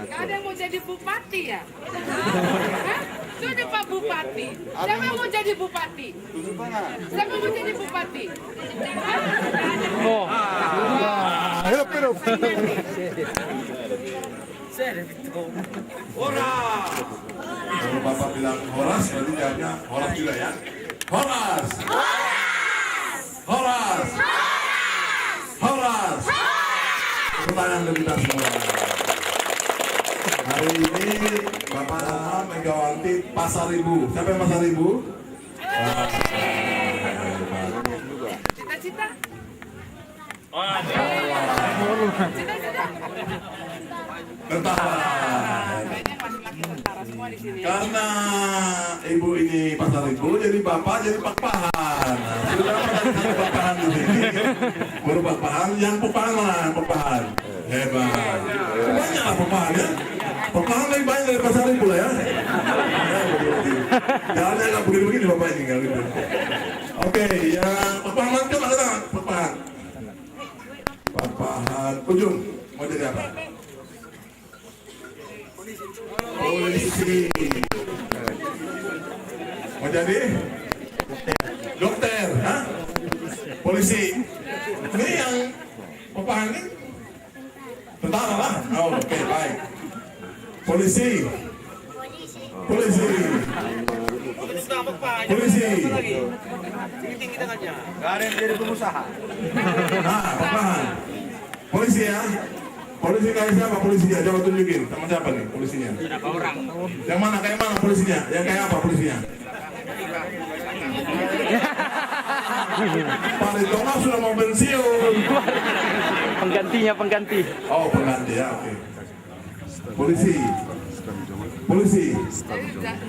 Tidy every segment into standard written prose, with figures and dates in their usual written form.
Gak ada yang mau jadi bupati ya? Hah? Sudah Pak Bupati. Siapa yang mau jadi bupati? Siapa mau jadi bupati? Horas. Kalau Bapak bilang horas, berarti jawabnya horas juga ya. Horas. Horas. Horas. Pertanyaan dari kita semua. Hari ini Bapak nama Megawati Pasaribu. Siapa yang Pasaribu? Cita-cita? Cita-cita? Tentara. Kayaknya laki-laki tentara semua di sini. Karena ibu ini Pasaribu, jadi Bapak jadi Pakpahan. Nah, sudah ada Pakpahan di sini. Baru Pakpahan, yang Pakpahan mana? Pakpahan. Hebat. Banyak lah Pakpahan ya. Pakpahan lebih banyak dari Pasaribu lah ya. Jalannya nggak begini-begini Bapak ini kali itu. Oke, yang Pakpahan coba datang. Pakpahan. Pakpahan ujung mau jadi apa? Polisi. Mau jadi dokter, hah? Polisi. Ini yang Pakpahan ini tentara lah. Oh, oke, baik. Polisi. Polisi. Polisi. Tinggi tangannya. Gak ada yang jadi pengusaha. Nah, Pakpahan. Polisi ya. Polisi kayak siapa polisinya? Coba tunjukin. Sama siapa nih polisinya? Orang. Yang mana? Kayak mana polisinya? Yang kayak apa polisinya? Pak Ridwan sudah mau pensiun. Pengganti. Oh, pengganti ya, oke. Polisi. Polisi.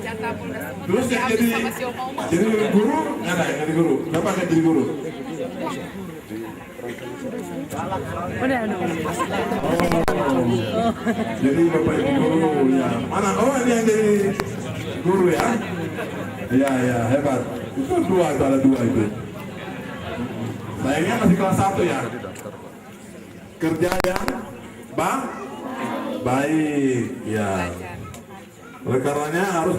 Jatah Polda Sumut Terus yang diambil jadi sama si Oma. guru? Nggak ada yang jadi guru. Siapa yang jadi guru? Oh, jadi Bapak Ibu guru ya. Mana? Oh, ini yang jadi guru ya? Iya, ya, hebat. Itu dua, itu ada dua itu. Sayangnya masih kelas 1 ya. Kerja yang baik, ya. Oleh karenanya harus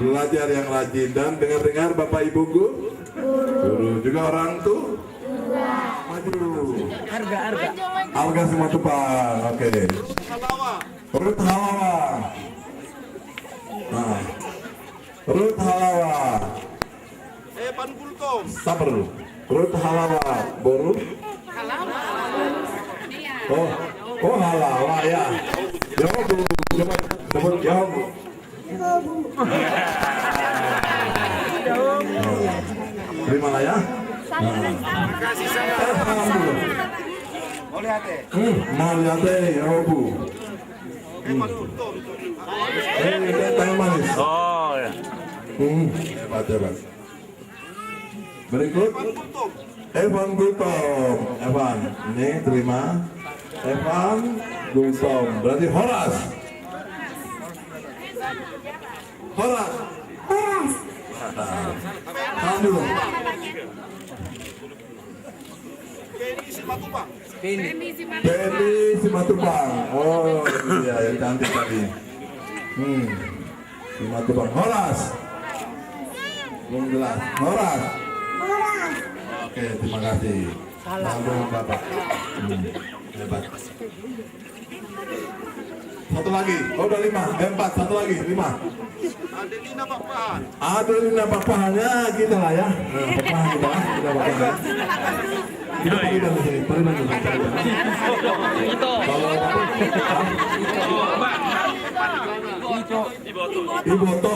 belajar yang rajin dan dengar-dengar Bapak Ibu guru juga orang tuh maju. Harga semua tupang, oke. Perut halawa. Nah, perut halawa. Pan Bultom. Sabar dulu. Perut halawa, boru. Halawa. Iya. Oh halawa ya. Jawab dulu, coba jawab. Terima lah ya. Makasih saya. Salam dulu. Mau lihat deh. Mau lihat deh, ya Bu. Pan Bultom. Tanya manis. Oh ya. Hebat. Berikut. Pan Bultom. Evan Gultom. Evan, ini terima. Evan Gultom. Berarti Horas. Horas. Salam dulu. Kenny Simatupang. Remi Simanjuntak. Penny Simatupang. Oh iya, yang cantik tadi. Simatupang. Horas. Belum jelas. Horas. Oke, terima kasih. Salam Bapak. Hebat. Satu lagi. Oh, udah 5. 4. Satu lagi. 5. Adelina Pakpahan. Adelina Pakpahan ya, kita lah ya. Pakpahan kita. Kita Pakpahan. Kita Pariban di sini. Pariban di sini. Iboto.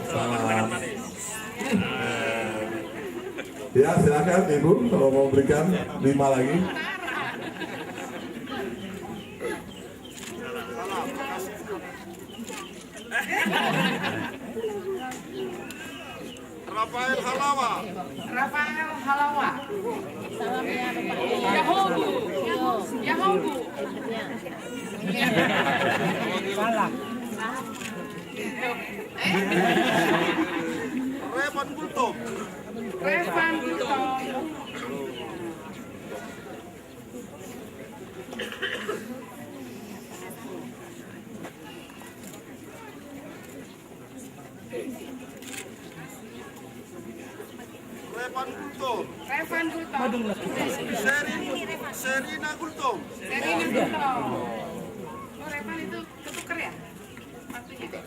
Salam. Ya silakan Ibu kalau mau berikan 5 lagi. Rafael Halawa. Rafael Halawa. Yahobu. Revan Gultom. Revan Gultom. Revan Gultom. Revan Gultom. Serina Gultom. Serina Gultom. Oh, Revan itu ketuker ya? Waktunya.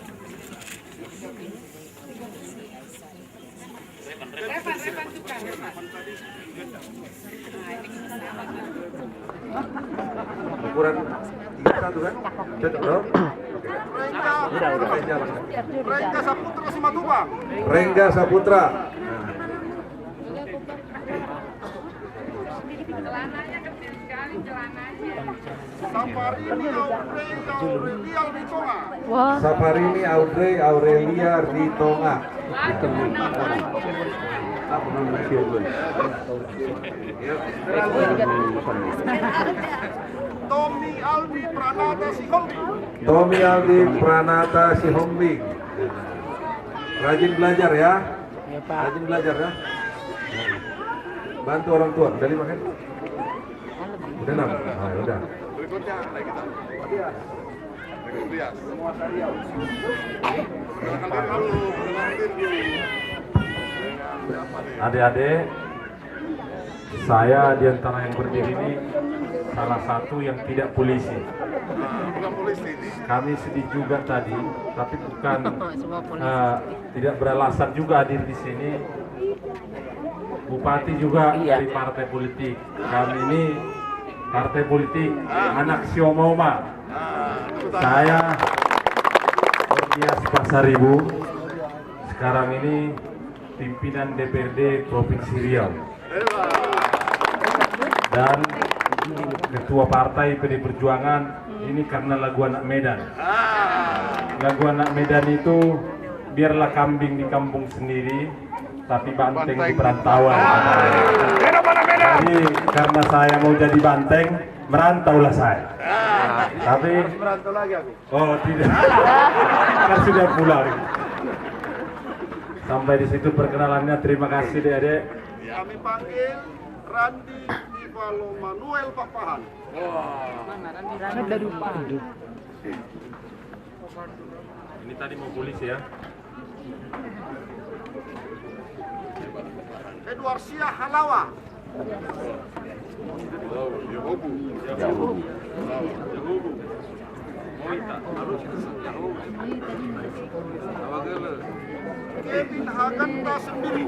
Revan tukar. Revan. Nah, ini kita sahabat. Ukuran 31 kan? Cocok dong? Rengga Saputra Simatupang. Rengga Saputra. Celananya kecil sekali celananya. Safarini Aurelia Ritonga. Tommy Aldi Pranata Sihombing. Rajin belajar ya. Rajin belajar ya. Bantu orang tua. Udah 5 kan? Udah 6. Nah, udah. Berikutnya kita. Adik-adik, saya di antara yang berdiri ini salah satu yang tidak polisi. Bukan polisi ini. Kami sedih juga tadi, tapi bukan tidak beralasan juga hadir di sini. Bupati juga dari partai politik. Kami ini partai politik anak Siomoma. Saya Ordias Pasaribu. Sekarang ini pimpinan DPRD Provinsi Riau dan ketua partai PD Perjuangan. Ini karena lagu anak Medan. Lagu anak Medan itu biarlah kambing di kampung sendiri, tapi banteng di perantauan. Jadi karena saya mau jadi banteng, merantaulah saya. Tapi Merantau lagi aku. oh tidak, kan sudah pulang. Sampai di situ perkenalannya. Terima kasih adik-adik. Kami panggil Randi Ivalo Manuel Papahan. Ini tadi mau polisi ya. Edward Sia Halawa. Kevin Haganta sendiri.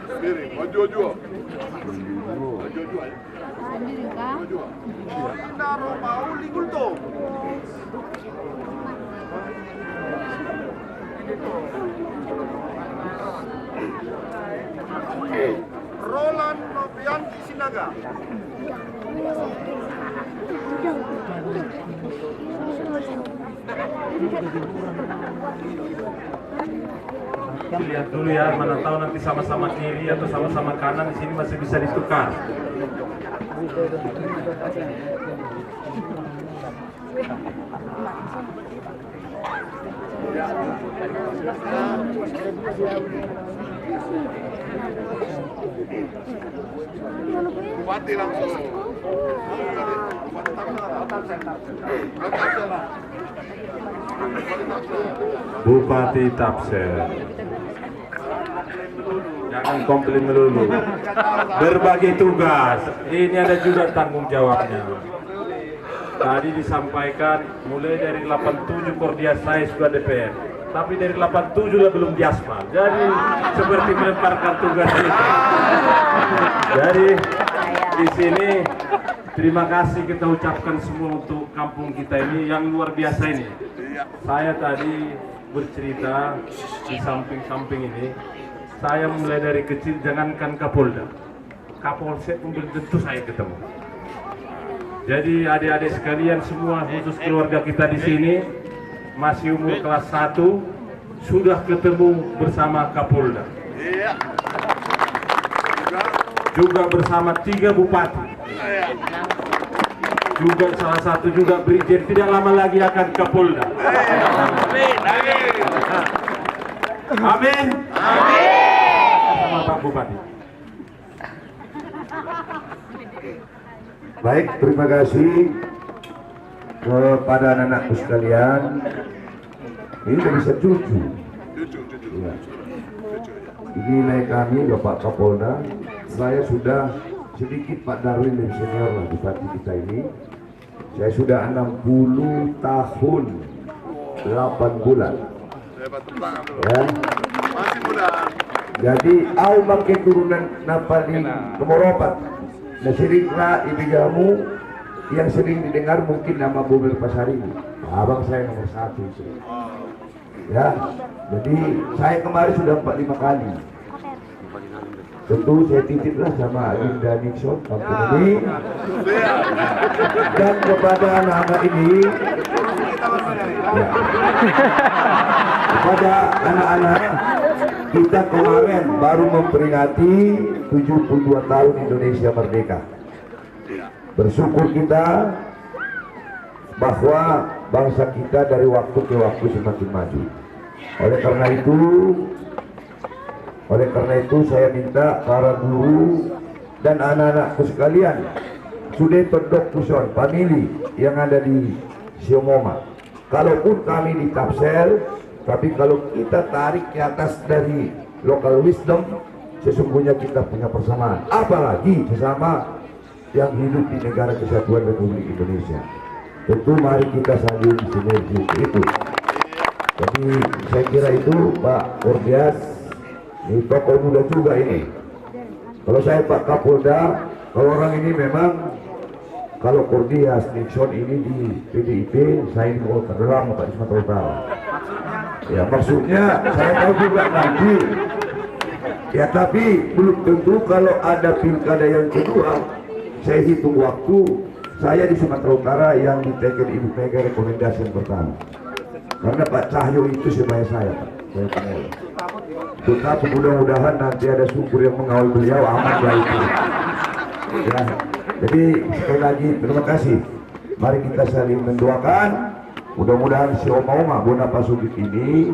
Sendiri, maju aja. Maju aja. Orina Romauli Gultom. Roland Novianti Sinaga. Lihat dulu ya, mana tahu nanti sama-sama kiri atau sama-sama kanan. Di sini masih bisa ditukar. Bupati langsung. Bupati Tapsel. Jangan komplain melulu. Berbagi tugas. Ini ada juga tanggung jawabnya. Tadi disampaikan mulai dari 87 Kordias saya sudah DPR. Tapi dari 87 lah belum diaspal. Jadi seperti melemparkan tugas itu. Jadi di sini terima kasih kita ucapkan semua untuk kampung kita ini yang luar biasa ini. Saya tadi bercerita di samping-samping ini. Saya mulai dari kecil, jangankan Kapolda, Kapolsek pun belum tentu saya ketemu. Jadi adik-adik sekalian semua, khusus keluarga kita di sini masih umur kelas 1 sudah ketemu bersama Kapolda. juga bersama 3 bupati. Juga salah satu juga Brigjen, tidak lama lagi akan Kapolda. Amin. Sama Pak Bupati. Baik, terima kasih kepada anak-anakku sekalian. Ini udah bisa cucu. Ya. Ini nilai kami Bapak Kapolda. Saya sudah sedikit Pak Darwin lebih senior lah bupati kita ini. Saya sudah 60 tahun 8 bulan. Ya. Masih muda. Jadi au make turunan napali Kemoropat. Nah seringlah ibigamu yang sering didengar mungkin nama Bumil Pasaribu. Abang saya nomor 1 itu. Ya, jadi saya kemarin sudah 4-5 kali. Tentu saya titiplah sama Linda Nixon kampung ini. Dan kepada anak-anak ini, ya, kepada anak-anak kita kemarin baru memperingati 72 tahun Indonesia Merdeka. Bersyukur kita bahwa bangsa kita dari waktu ke waktu semakin maju. Oleh karena itu saya minta para guru dan anak-anakku sekalian, sudah terdok puson family yang ada di Siomoma. Kalaupun kami di Tapsel, tapi kalau kita tarik ke atas dari local wisdom, sesungguhnya kita punya persamaan. Apalagi sesama yang hidup di negara kesatuan Republik Indonesia. Tentu mari kita saling sinergi itu. Jadi saya kira itu Pak Kordias, ini tokoh muda juga ini. Kalau saya Pak Kapolda, kalau orang ini memang, kalau Kordias, Nixon ini di PDIP, saya ini mau terdalam Pak Sumatera Utara. Ya maksudnya saya tahu juga nanti. Ya tapi belum tentu kalau ada pilkada yang kedua, saya hitung waktu. Saya di Sumatera Utara yang ditekan Ibu Mega rekomendasi yang pertama. Karena Pak Cahyo itu sebaya saya, Pak. Saya kenal. Tetapi mudah-mudahan nanti ada syukur yang mengawal beliau aman baik. Ya. Jadi sekali lagi terima kasih. Mari kita saling mendoakan. Mudah-mudahan si Oma Bona Pasugit ini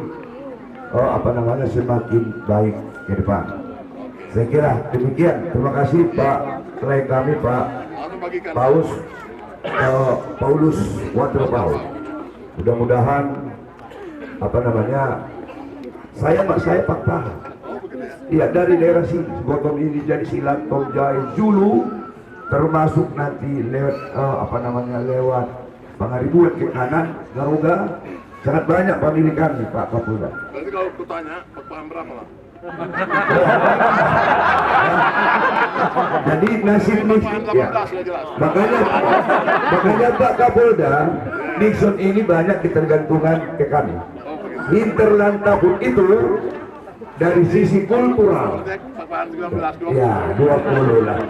semakin baik ke depan. Saya kira demikian. Terima kasih Pak Klay kami Pak Paulus Waterpau. Mudah-mudahan saya Pak Tahan. Iya dari daerah sini, Gotong ini jadi Silat, Tomjai, Julu, termasuk nanti lewat lewat Pangaribuan ke kanan, Garuga, sangat banyak famili kami Pak Kapolda. Berarti kalau aku tanya, Pak paham berapa lah? Jadi nasib nih, ya. Makanya Pak Kapolda, Nixon ini banyak ketergantungan ke kami. Hinterland pun itu dari sisi kultural, ya 20 lah.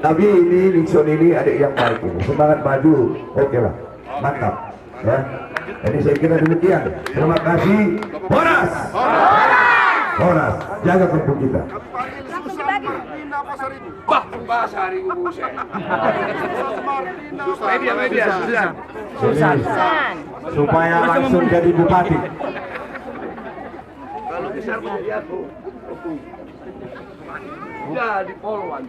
Tapi ini Nixon ini adik yang baik ini, semangat maju, oke lah, mantap. Ya. Jadi saya kira demikian. Terima kasih. Horas. Horas, jaga kampung kita. Susan. Supaya langsung jadi bupati. Kalau bisa aku. Jadi polwan.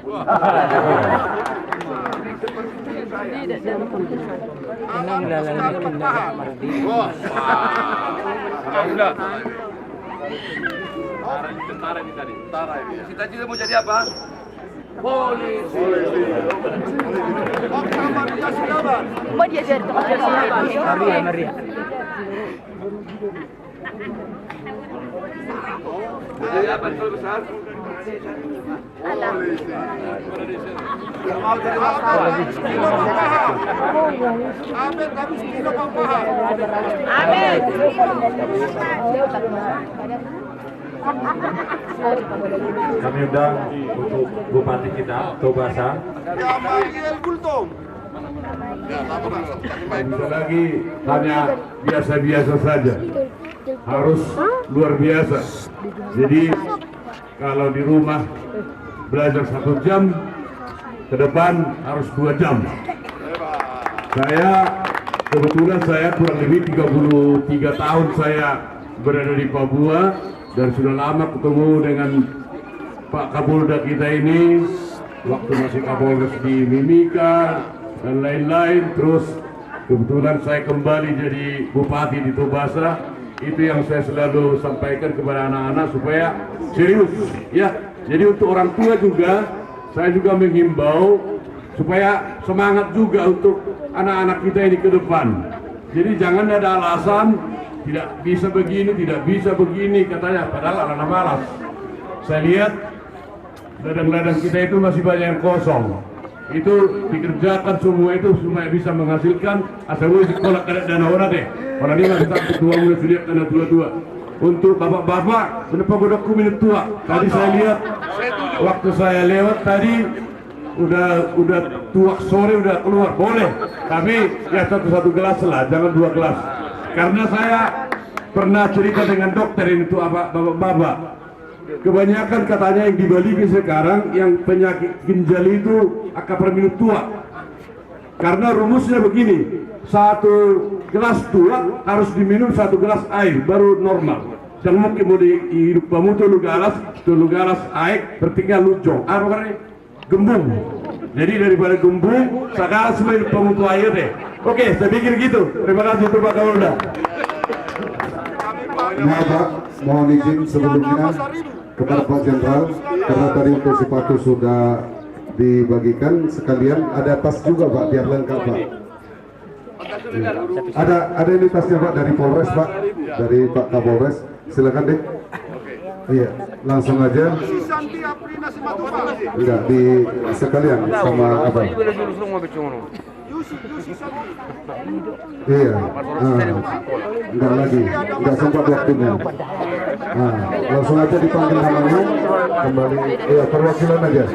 Tentara ini tadi. Cita-cita mau jadi apa? Polisi. Mau dia jadi Maria. Jadi apa itu besar? Polisi. Mau jadi apa? Amin, tapi kita paham. Amin. Kami undang untuk bupati kita, Tobasa. Bisa lagi hanya biasa-biasa saja, harus luar biasa. Jadi kalau di rumah belajar 1 jam, ke depan harus 2 jam. Kebetulan saya kurang lebih 33 tahun saya berada di Papua dan sudah lama ketemu dengan Pak Kapolda kita ini waktu masih Kapolres di Mimika dan lain-lain. Terus kebetulan saya kembali jadi Bupati di Tobasa. Itu yang saya selalu sampaikan kepada anak-anak supaya serius ya. Jadi untuk orang tua juga saya juga menghimbau supaya semangat juga untuk anak-anak kita ini ke depan. Jadi jangan ada alasan tidak bisa begini katanya, padahal anak-anak malas. Saya lihat ladang-ladang kita itu masih banyak yang kosong. Itu dikerjakan semua itu supaya bisa menghasilkan asal boleh sekolah kada dana orang deh. Orang ini masih tak tua mulai sudah karena tua-tua. Untuk bapak-bapak, kenapa bodokku minum tua? Tadi saya lihat waktu saya lewat tadi udah tua sore udah keluar, boleh. Tapi ya satu gelas lah, jangan 2 gelas. Karena saya pernah cerita dengan dokter ini tuh bapak-bapak. Kebanyakan katanya yang di Bali sekarang yang penyakit ginjal itu akan minum tua. Karena rumusnya begini, 1 gelas tua harus diminum 1 gelas air baru normal. Jangan mungkin mau dihidup kamu tuh lu galas air tertinggal lujong. Apa karena gembung. Jadi daripada gembung, sekarang semua hidup kamu tuh air deh. Oke, saya pikir gitu. Terima kasih Pak Kapolda. Nah Pak, mohon izin sebelumnya kepada Pak Jenderal, karena tadi untuk sepatu sudah dibagikan sekalian, ada tas juga Pak, biar lengkap Pak. Ada ini tasnya Pak dari Polres Pak, dari Pak Kapolres, silakan deh. Iya, langsung aja. Tidak di sekalian sama apa? Iya, enggak lagi, enggak sempat waktunya. Nah, langsung aja dipanggil namanya, kembali, iya perwakilan aja.